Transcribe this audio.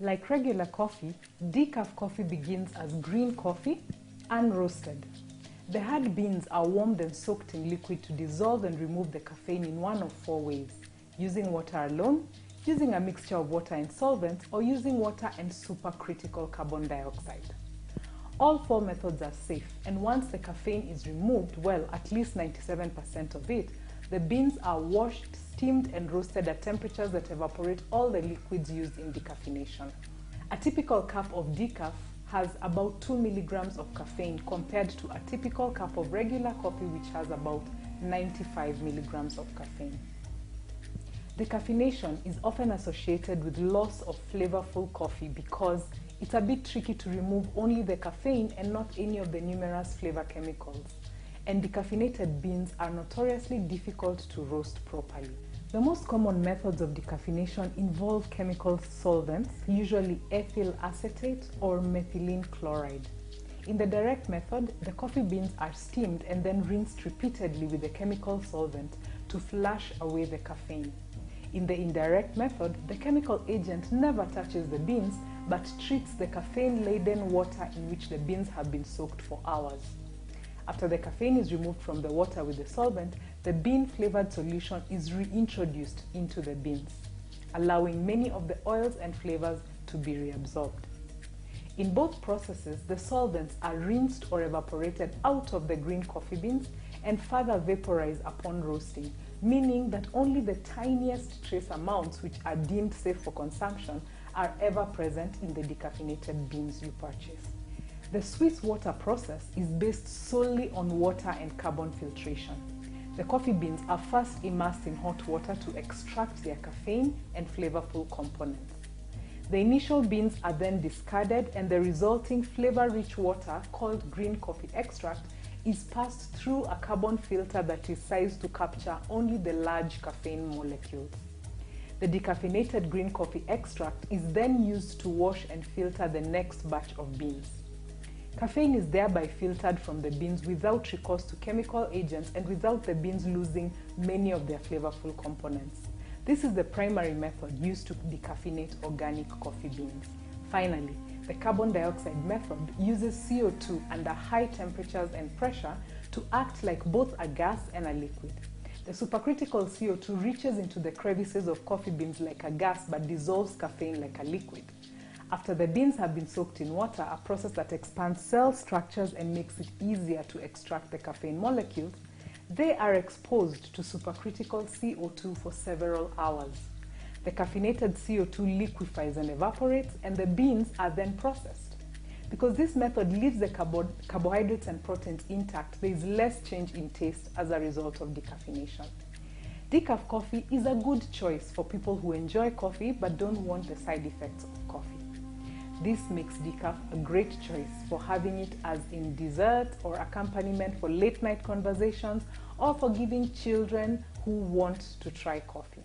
Like regular coffee, decaf coffee begins as green coffee, unroasted. The hard beans are warmed and soaked in liquid to dissolve and remove the caffeine in one of four ways: using water alone, using a mixture of water and solvents, or using water and supercritical carbon dioxide. All four methods are safe, and once the caffeine is removed, well, at least 97% of it, the beans are washed, steamed, and roasted at temperatures that evaporate all the liquids used in decaffeination. A typical cup of decaf has about 2 milligrams of caffeine compared to a typical cup of regular coffee, which has about 95 milligrams of caffeine. Decaffeination is often associated with loss of flavorful coffee because it's a bit tricky to remove only the caffeine and not any of the numerous flavor chemicals. And decaffeinated beans are notoriously difficult to roast properly. The most common methods of decaffeination involve chemical solvents, usually ethyl acetate or methylene chloride. In the direct method, the coffee beans are steamed and then rinsed repeatedly with the chemical solvent to flush away the caffeine. In the indirect method, the chemical agent never touches the beans but treats the caffeine-laden water in which the beans have been soaked for hours. After the caffeine is removed from the water with the solvent, the bean-flavored solution is reintroduced into the beans, allowing many of the oils and flavors to be reabsorbed. In both processes, the solvents are rinsed or evaporated out of the green coffee beans and further vaporized upon roasting, meaning that only the tiniest trace amounts which are deemed safe for consumption are ever present in the decaffeinated beans you purchase. The Swiss water process is based solely on water and carbon filtration. The coffee beans are first immersed in hot water to extract their caffeine and flavorful components. The initial beans are then discarded, and the resulting flavor-rich water, called green coffee extract, is passed through a carbon filter that is sized to capture only the large caffeine molecules. The decaffeinated green coffee extract is then used to wash and filter the next batch of beans. Caffeine is thereby filtered from the beans without recourse to chemical agents and without the beans losing many of their flavorful components. This is the primary method used to decaffeinate organic coffee beans. Finally, the carbon dioxide method uses CO2 under high temperatures and pressure to act like both a gas and a liquid. The supercritical CO2 reaches into the crevices of coffee beans like a gas but dissolves caffeine like a liquid. After the beans have been soaked in water, a process that expands cell structures and makes it easier to extract the caffeine molecules, they are exposed to supercritical CO2 for several hours. The caffeinated CO2 liquefies and evaporates, and the beans are then processed. Because this method leaves the carbohydrates and proteins intact, there is less change in taste as a result of decaffeination. Decaf coffee is a good choice for people who enjoy coffee but don't want the side effects of coffee. This makes decaf a great choice for having it as in dessert or accompaniment for late night conversations, or for giving children who want to try coffee.